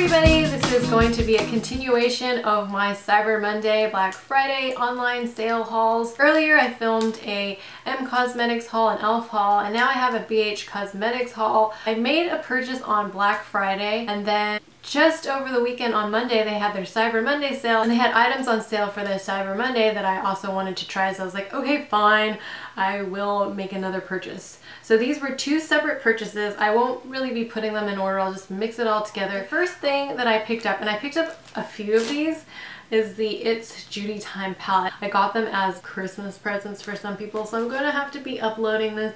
everybody, this is going to be a continuation of my Cyber Monday, Black Friday online sale hauls. Earlier I filmed a M Cosmetics haul, an e.l.f. haul, and now I have a BH Cosmetics haul. I made a purchase on Black Friday, and then just over the weekend on Monday they had their Cyber Monday sale, and they had items on sale for their Cyber Monday that I also wanted to try, so I was like, okay, fine, I will make another purchase. So these were two separate purchases. I won't really be putting them in order, I'll just mix it all together. The first thing that I picked up, and I picked up a few of these, is the It's Judy Time palette. I got them as Christmas presents for some people, so I'm going to have to be uploading this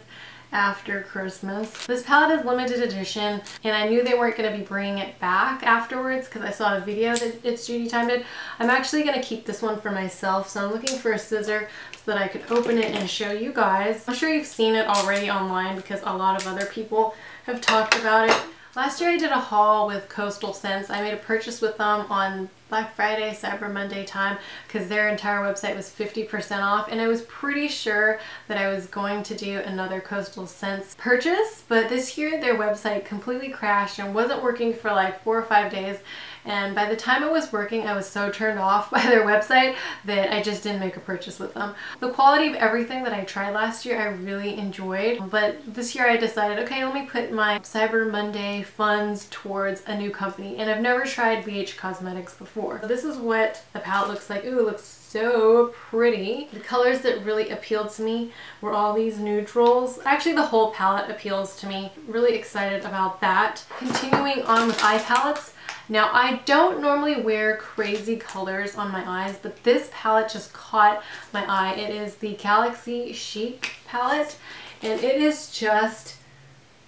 after Christmas. This palette is limited edition, and I knew they weren't going to be bringing it back afterwards because I saw a video that It's Judy Time did. I'm actually going to keep this one for myself, so I'm looking for a scissor so that I could open it and show you guys. I'm sure you've seen it already online because a lot of other people have talked about it. Last year I did a haul with Coastal Scents. I made a purchase with them on Black Friday, Cyber Monday time because their entire website was 50% off, and I was pretty sure that I was going to do another Coastal Scents purchase, but this year their website completely crashed and wasn't working for like 4 or 5 days, and by the time it was working I was so turned off by their website that I just didn't make a purchase with them. The quality of everything that I tried last year I really enjoyed, but this year I decided, okay, let me put my Cyber Monday funds towards a new company, and I've never tried BH Cosmetics before. So this is what the palette looks like. Ooh, it looks so pretty. The colors that really appealed to me were all these neutrals. Actually, the whole palette appeals to me. Really excited about that. Continuing on with eye palettes. Now, I don't normally wear crazy colors on my eyes, but this palette just caught my eye. It is the Galaxy Chic palette, and it is just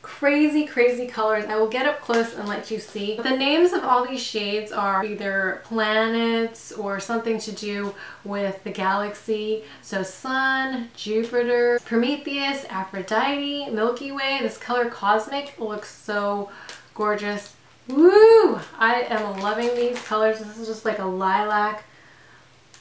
crazy colors. I will get up close and let you see. The names of all these shades are either planets or something to do with the galaxy. So Sun, Jupiter, Prometheus, Aphrodite, Milky Way. This color Cosmic looks so gorgeous. Woo! I am loving these colors. This is just like a lilac.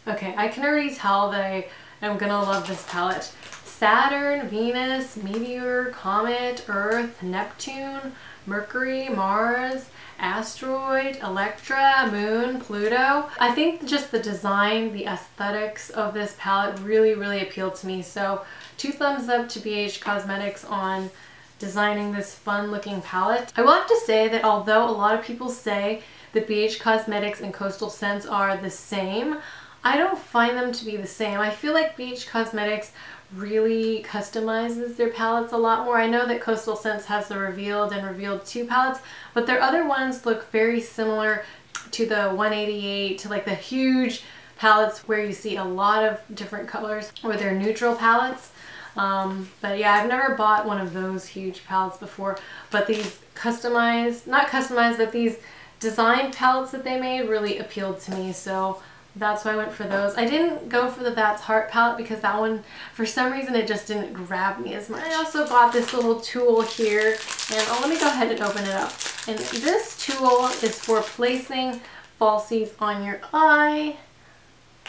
Okay, I can already tell that I am gonna love this palette. Saturn, Venus, Meteor, Comet, Earth, Neptune, Mercury, Mars, Asteroid, Electra, Moon, Pluto. I think just the design, the aesthetics of this palette really appealed to me. So 2 thumbs up to BH Cosmetics on designing this fun looking palette. I will have to say that although a lot of people say that BH Cosmetics and Coastal Scents are the same, I don't find them to be the same. I feel like BH Cosmetics really customizes their palettes a lot more. I know that Coastal Scents has the Revealed and Revealed 2 palettes, but their other ones look very similar to the 188, to like the huge palettes where you see a lot of different colors, or their neutral palettes. But yeah, I've never bought one of those huge palettes before, but these customized, not customized, but these designed palettes that they made really appealed to me, so that's why I went for those. I didn't go for the That's Heart palette because that one, for some reason, it just didn't grab me as much. I also got this little tool here, and let me go ahead and open it up. And this tool is for placing falsies on your eye.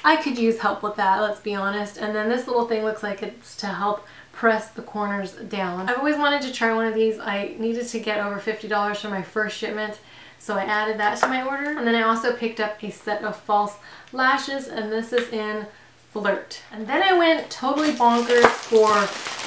I could use help with that, let's be honest. And then this little thing looks like it's to help press the corners down. I've always wanted to try one of these. I needed to get over $50 for my first shipment, so I added that to my order. And then I also picked up a set of false lashes, and this is in Flirt. And then I went totally bonkers for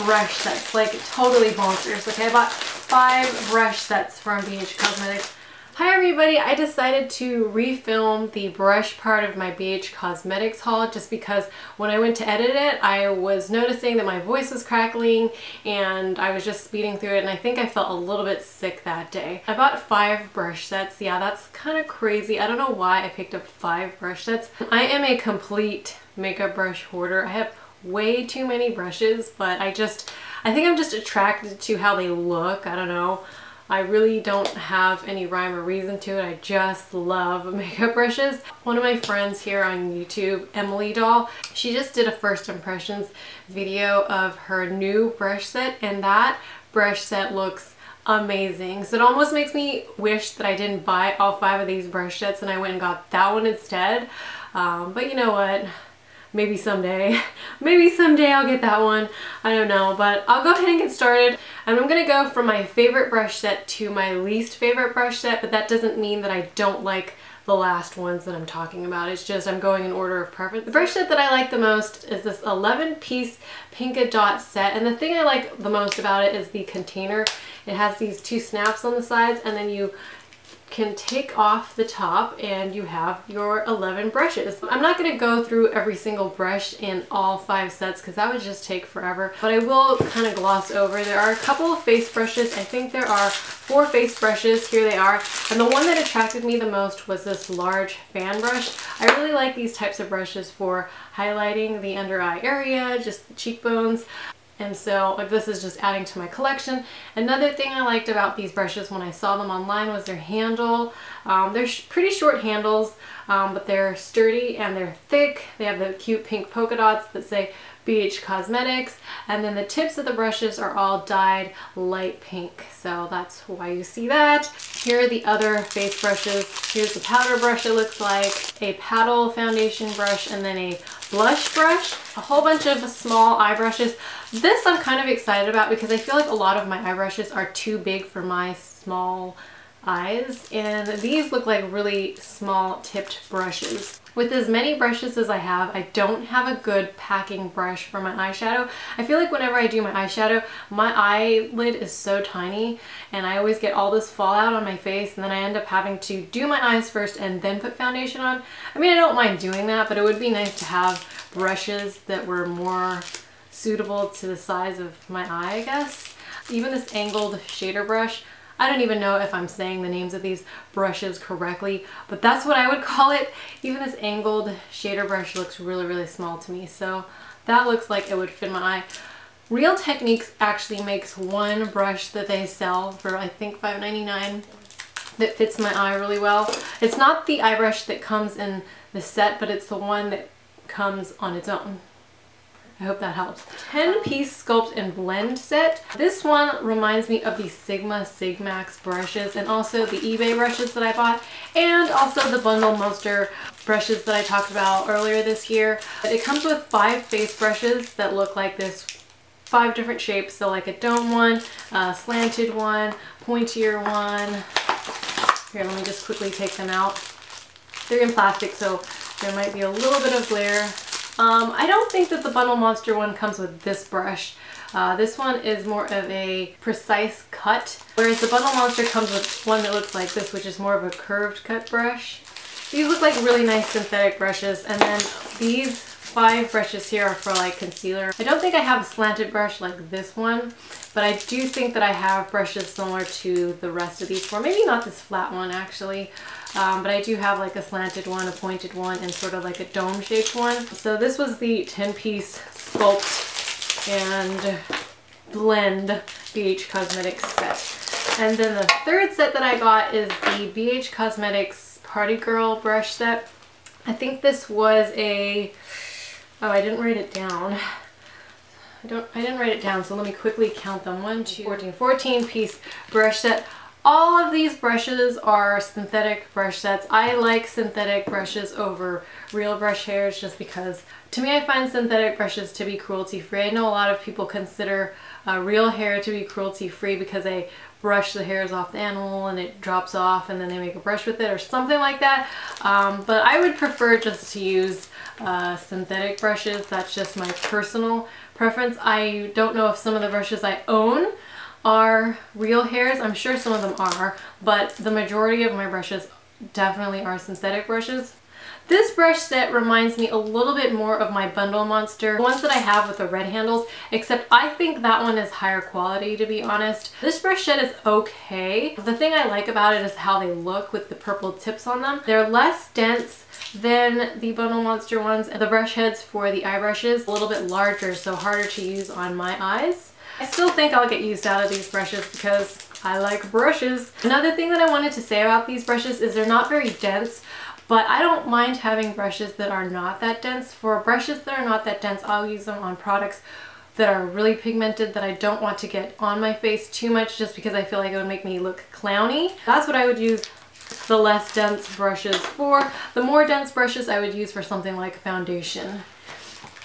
brush sets, like totally bonkers. Okay, I bought 5 brush sets from BH Cosmetics. Hi everybody, I decided to refilm the brush part of my BH Cosmetics haul just because when I went to edit it, I was noticing that my voice was crackling and I was just speeding through it, and I think I felt a little bit sick that day. I bought 5 brush sets. Yeah, that's kind of crazy. I don't know why I picked up 5 brush sets. I am a complete makeup brush hoarder. I have way too many brushes, but I think I'm just attracted to how they look. I don't know. I really don't have any rhyme or reason to it. I just love makeup brushes. One of my friends here on YouTube, Emily Doll, she just did a first impressions video of her new brush set, and that brush set looks amazing. So it almost makes me wish that I didn't buy all 5 of these brush sets and I went and got that one instead. But you know what? maybe someday. Maybe someday I'll get that one. I don't know, but I'll go ahead and get started. And I'm gonna go from my favorite brush set to my least favorite brush set, but that doesn't mean that I don't like the last ones that I'm talking about. It's just I'm going in order of preference. The brush set that I like the most is this 11-piece Pinka Dot set, and the thing I like the most about it is the container. It has these 2 snaps on the sides, and then you can take off the top and you have your 11 brushes. I'm not going to go through every single brush in all 5 sets because that would just take forever, but I will kind of gloss over. There are a couple of face brushes. I think there are 4 face brushes. Here they are. And the one that attracted me the most was this large fan brush. I really like these types of brushes for highlighting the under eye area, just the cheekbones. And so this is just adding to my collection. Another thing I liked about these brushes when I saw them online was their handle. They're pretty short handles, but they're sturdy and they're thick. They have the cute pink polka dots that say BH Cosmetics, and then the tips of the brushes are all dyed light pink, so that's why you see that. Here are the other face brushes. Here's the powder brush, it looks like, a paddle foundation brush, and then a blush brush, a whole bunch of small eye brushes. This I'm kind of excited about because I feel like a lot of my eye brushes are too big for my small eyes, and these look like really small tipped brushes. With as many brushes as I have, I don't have a good packing brush for my eyeshadow. I feel like whenever I do my eyeshadow, my eyelid is so tiny and I always get all this fallout on my face, and then I end up having to do my eyes first and then put foundation on. I mean, I don't mind doing that, but it would be nice to have brushes that were more suitable to the size of my eye, I guess. Even this angled shader brush, I don't even know if I'm saying the names of these brushes correctly, but that's what I would call it. Even this angled shader brush looks really, really small to me, so that looks like it would fit my eye. Real Techniques actually makes one brush that they sell for I think $5.99 that fits my eye really well. It's not the eye brush that comes in the set, but it's the one that comes on its own. I hope that helps. 10-piece Sculpt and Blend set. This one reminds me of the Sigma Sigmax brushes and also the eBay brushes that I bought, and also the Bundle Monster brushes that I talked about earlier this year. It comes with 5 face brushes that look like this, 5 different shapes. So like a dome one, a slanted one, pointier one. Here, let me just quickly take them out. They're in plastic, so there might be a little bit of glare. I don't think that the Bundle Monster one comes with this brush. This one is more of a precise cut, whereas the Bundle Monster comes with one that looks like this, which is more of a curved cut brush. These look like really nice synthetic brushes, and then these 5 brushes here are for like concealer. I don't think I have a slanted brush like this one, but I do think that I have brushes similar to the rest of these 4. Maybe not this flat one actually. But I do have like a slanted one, a pointed one, and sort of like a dome shaped one. So this was the 10-piece Sculpt and Blend BH Cosmetics set. And then the third set that I got is the BH Cosmetics Party Girl brush set. I think this was a, oh, I didn't write it down. I didn't write it down, so let me quickly count them. 1, 2, 14-piece brush set. All of these brushes are synthetic brush sets. I like synthetic brushes over real brush hairs just because, to me, I find synthetic brushes to be cruelty-free. I know a lot of people consider real hair to be cruelty-free because they brush the hairs off the animal and it drops off and then they make a brush with it or something like that. But I would prefer just to use synthetic brushes. That's just my personal preference. I don't know if some of the brushes I own are real hairs. I'm sure some of them are, but the majority of my brushes definitely are synthetic brushes. This brush set reminds me a little bit more of my Bundle Monster, the ones that I have with the red handles, except I think that one is higher quality, to be honest. This brush set is okay. The thing I like about it is how they look with the purple tips on them. They're less dense than the Bundle Monster ones. The brush heads for the eye brushes a little bit larger, so harder to use on my eyes. I still think I'll get used out of these brushes because I like brushes. Another thing that I wanted to say about these brushes is they're not very dense, but I don't mind having brushes that are not that dense. For brushes that are not that dense, I'll use them on products that are really pigmented that I don't want to get on my face too much just because I feel like it would make me look clowny. That's what I would use the less dense brushes for. The more dense brushes I would use for something like foundation.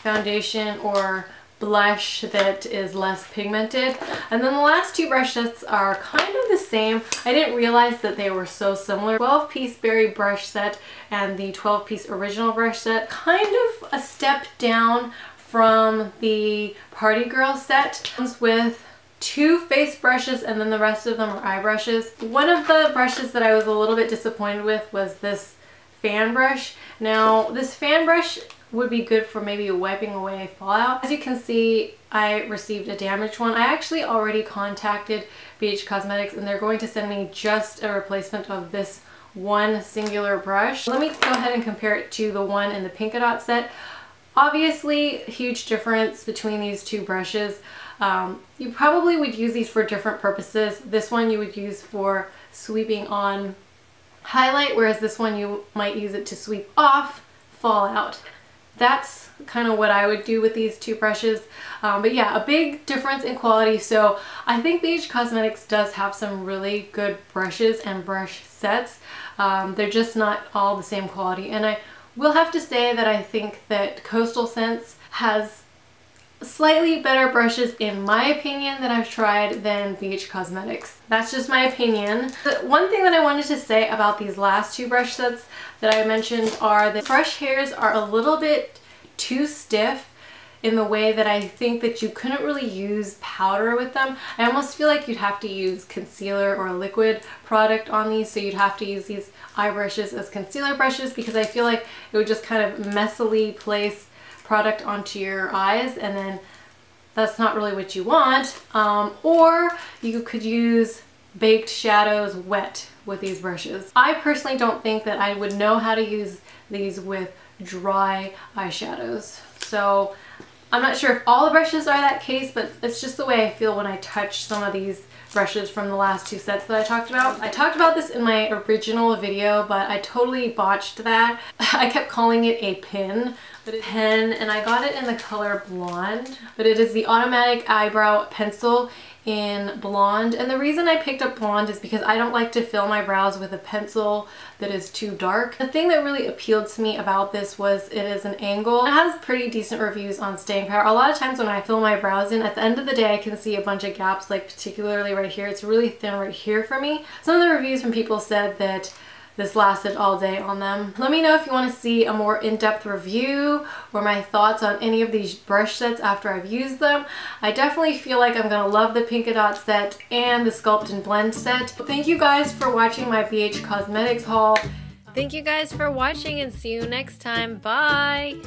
foundation or blush that is less pigmented. And then the last two brush sets are kind of the same. I didn't realize that they were so similar. 12-piece berry brush set and the 12-piece original brush set, kind of a step down from the Party Girl set. Comes with 2 face brushes and then the rest of them are eye brushes. One of the brushes that I was a little bit disappointed with was this fan brush. Now this fan brush would be good for maybe wiping away fallout. As you can see, I received a damaged one. I actually already contacted BH Cosmetics and they're going to send me just a replacement of this one singular brush. Let me go ahead and compare it to the one in the Pinka Dot set. Obviously, huge difference between these two brushes. You probably would use these for different purposes. This one you would use for sweeping on highlight, whereas this one you might use it to sweep off fallout. That's kind of what I would do with these two brushes. But yeah, a big difference in quality. So I think BH Cosmetics does have some really good brushes and brush sets. They're just not all the same quality. And I will have to say that I think that Coastal Scents has slightly better brushes in my opinion that I've tried than BH Cosmetics. That's just my opinion. The one thing that I wanted to say about these last two brush sets that I mentioned are that brush hairs are a little bit too stiff in the way that I think that you couldn't really use powder with them. I almost feel like you'd have to use concealer or a liquid product on these, so you'd have to use these eye brushes as concealer brushes because I feel like it would just kind of messily place product onto your eyes, and then that's not really what you want. Or you could use baked shadows wet with these brushes. I personally don't think that I would know how to use these with dry eyeshadows. So I'm not sure if all the brushes are that case, but it's just the way I feel when I touch some of these brushes from the last two sets that I talked about. I talked about this in my original video, but I totally botched that. I kept calling it a pin, and I got it in the color blonde, but it is the automatic eyebrow pencil in blonde. And the reason I picked up blonde is because I don't like to fill my brows with a pencil that is too dark. The thing that really appealed to me about this was it is an angle. It has pretty decent reviews on staying power. A lot of times when I fill my brows in, at the end of the day I can see a bunch of gaps, like particularly right here. It's really thin right here for me. Some of the reviews from people said that this lasted all day on them. Let me know if you want to see a more in-depth review or my thoughts on any of these brush sets after I've used them. I definitely feel like I'm gonna love the Pinka Dot set and the Sculpt and Blend set. Thank you guys for watching my BH Cosmetics haul. Thank you guys for watching and see you next time. Bye!